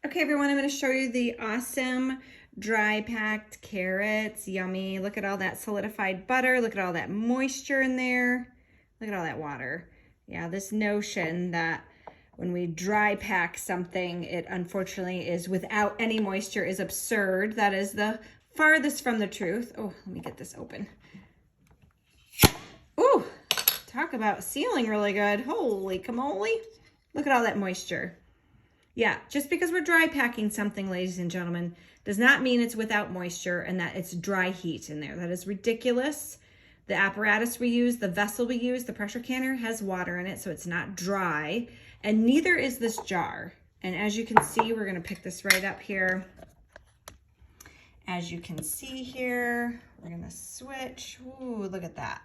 Okay, everyone, I'm going to show you the awesome dry packed carrots. Yummy. Look at all that solidified butter. Look at all that moisture in there. Look at all that water. Yeah, this notion that when we dry pack something, it unfortunately is without any moisture is absurd. That is the farthest from the truth. Oh, let me get this open. Ooh, talk about sealing really good. Holy camole. Look at all that moisture. Yeah, just because we're dry packing something, ladies and gentlemen, does not mean it's without moisture and that it's dry heat in there. That is ridiculous. The apparatus we use, the vessel we use, the pressure canner has water in it, so it's not dry. And neither is this jar. And as you can see, we're going to pick this right up here. As you can see here, we're going to switch. Ooh, look at that.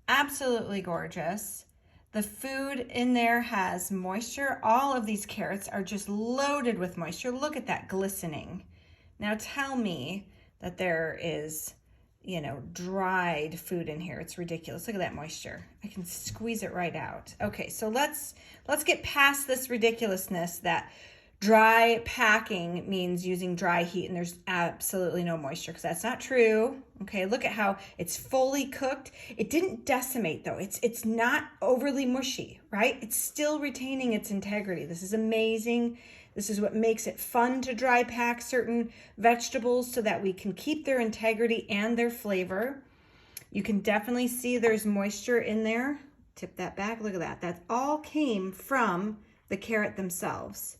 Absolutely gorgeous. The food in there has moisture. All of these carrots are just loaded with moisture. Look at that glistening. Now tell me that there is, dried food in here. It's ridiculous. Look at that moisture. I can squeeze it right out. Okay, so let's get past this ridiculousness that dry packing means using dry heat and there's absolutely no moisture, because that's not true. Okay, look at how it's fully cooked. It didn't decimate though. It's not overly mushy, right? It's still retaining its integrity. This is amazing. This is what makes it fun to dry pack certain vegetables so that we can keep their integrity and their flavor. You can definitely see there's moisture in there. Tip that back. Look at that. That all came from the carrot themselves.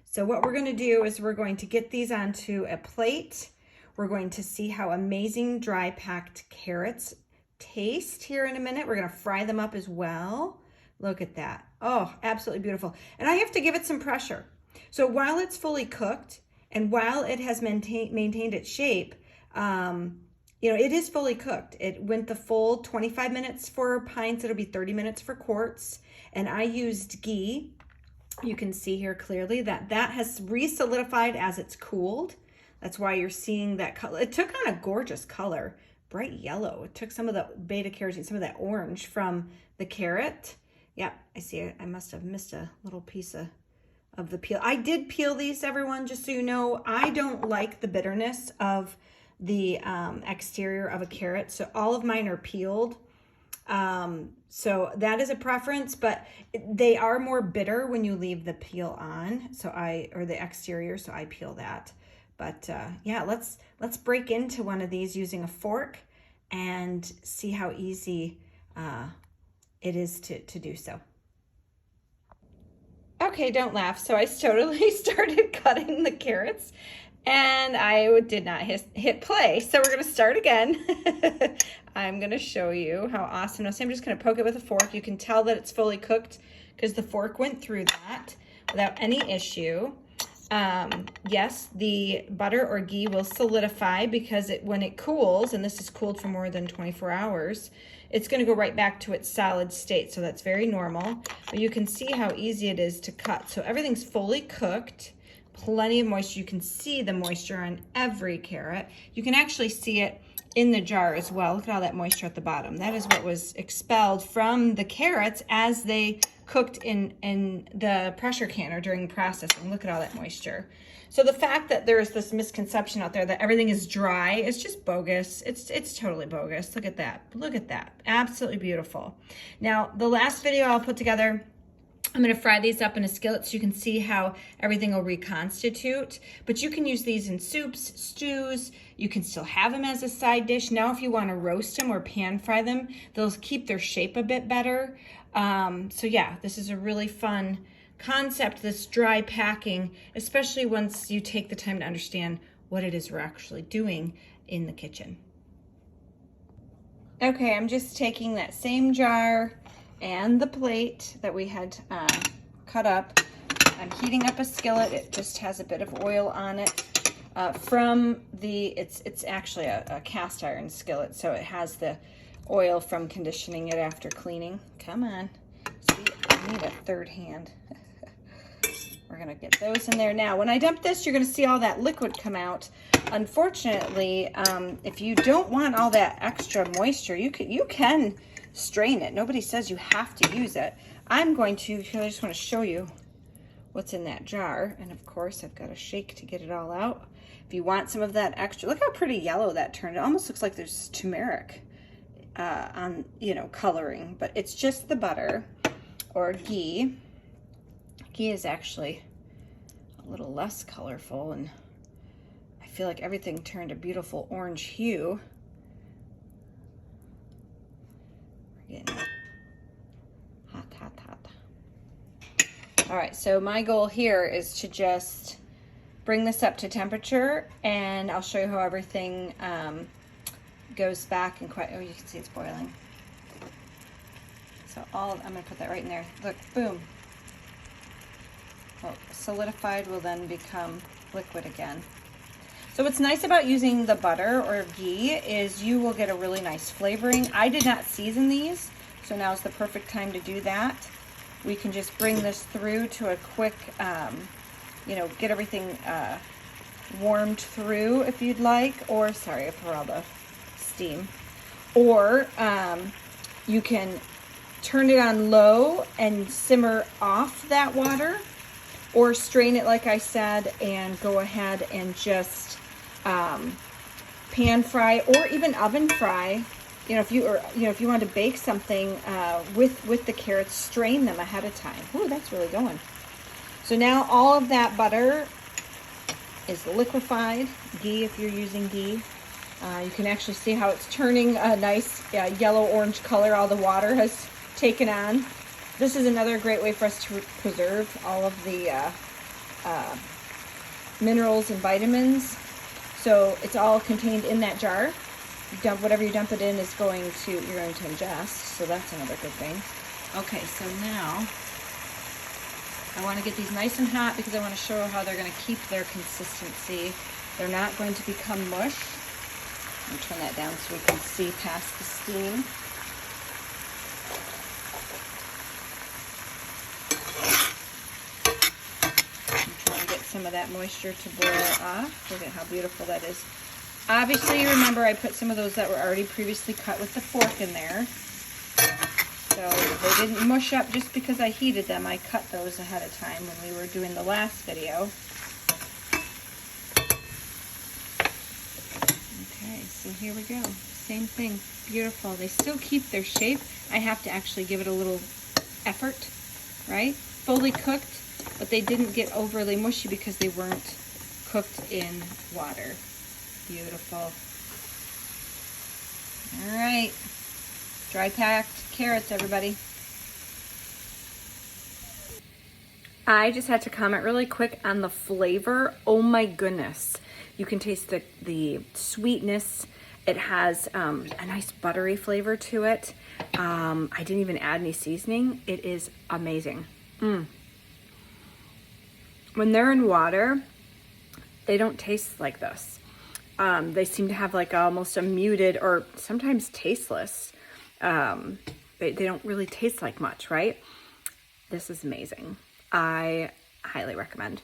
So what we're going to do is we're going to get these onto a plate. We're going to see how amazing dry packed carrots taste here in a minute. We're going to fry them up as well. Look at that. Oh, absolutely beautiful. And I have to give it some pressure. So while it's fully cooked and while it has maintained its shape, it is fully cooked. It went the full 25 minutes for pints. It'll be 30 minutes for quarts. And I used ghee. You can see here clearly that has re-solidified as it's cooled. That's why you're seeing that color. It took on a gorgeous color, bright yellow. It took some of the beta carotene, some of that orange from the carrot. Yep, I see. I must have missed a little piece of the peel. I did peel these, everyone, just so you know. I don't like the bitterness of the exterior of a carrot, so all of mine are peeled. So that is a preference, but they are more bitter when you leave the peel on. Or the exterior, so I peel that. But yeah, let's break into one of these using a fork and see how easy it is to do so. Okay, don't laugh. So I totally started cutting the carrots and I did not hit play. So we're going to start again. I'm going to show you how awesome. Now, so I'm just going to poke it with a fork. You can tell that it's fully cooked because the fork went through that without any issue. Yes, the butter or ghee will solidify because when it cools, and this is cooled for more than 24 hours, it's going to go right back to its solid state. So that's very normal. But you can see how easy it is to cut. So everything's fully cooked. Plenty of moisture. You can see the moisture on every carrot. You can actually see it in the jar as well. Look at all that moisture at the bottom. That is what was expelled from the carrots as they cooked in the pressure canner during processing. Look at all that moisture. So the fact that there's this misconception out there that everything is dry is just bogus. It's totally bogus. Look at that. Look at that. Absolutely beautiful. Now, the last video I'll put together, I'm going to fry these up in a skillet so you can see how everything will reconstitute. But you can use these in soups, stews. You can still have them as a side dish. Now, if you want to roast them or pan fry them, they'll keep their shape a bit better. So yeah, this is a really fun concept, this dry packing, especially once you take the time to understand what it is we're actually doing in the kitchen. Okay, I'm just taking that same jar and the plate that we had cut up. I'm heating up a skillet. It just has a bit of oil on it. It's actually a cast iron skillet, so it has the oil from conditioning it after cleaning. Come on. See, I need a third hand. We're gonna get those in there. Now, when I dump this, you're gonna see all that liquid come out. Unfortunately, if you don't want all that extra moisture, you can strain it. Nobody says you have to use it. I'm going to, I just want to show you what's in that jar. And of course, I've got to shake to get it all out. If you want some of that extra, look how pretty yellow that turned. It almost looks like there's turmeric on, you know, coloring, but it's just the butter or ghee. Ghee is actually a little less colorful, and I feel like everything turned a beautiful orange hue. We're getting hot, hot, hot. All right, so my goal here is to just bring this up to temperature, and I'll show you how everything goes back and oh, you can see it's boiling. So I'm gonna put that right in there. Look, boom. Well, solidified will then become liquid again. So what's nice about using the butter or ghee is you will get a really nice flavoring. I did not season these, so now is the perfect time to do that. We can just bring this through to a quick, you know, get everything warmed through if you'd like, or sorry for all the steam. Or you can turn it on low and simmer off that water, or strain it like I said and go ahead and just pan fry or even oven fry. You know, if you want to bake something with the carrots, strain them ahead of time. Ooh, that's really going. So now all of that butter is liquefied. Ghee, if you're using ghee. You can actually see how it's turning a nice yellow-orange color. All the water has taken on. This is another great way for us to preserve all of the minerals and vitamins. So it's all contained in that jar. Whatever you dump it in is you're going to ingest. So that's another good thing. Okay, so now I want to get these nice and hot because I want to show how they're going to keep their consistency. They're not going to become mush. Let me turn that down so we can see past the steam. I'm trying to get some of that moisture to boil off. Look at how beautiful that is. Obviously, remember I put some of those that were already previously cut with the fork in there. So they didn't mush up just because I heated them. I cut those ahead of time when we were doing the last video. Okay, so here we go. Same thing. Beautiful. They still keep their shape. I have to actually give it a little effort, right? Fully cooked, but they didn't get overly mushy because they weren't cooked in water. Beautiful. All right. Dry packed carrots, everybody. I just had to comment really quick on the flavor. Oh my goodness. You can taste the sweetness. It has a nice buttery flavor to it. I didn't even add any seasoning. It is amazing. When they're in water, they don't taste like this. They seem to have like almost a muted or sometimes tasteless. They don't really taste like much, right? This is amazing. I highly recommend.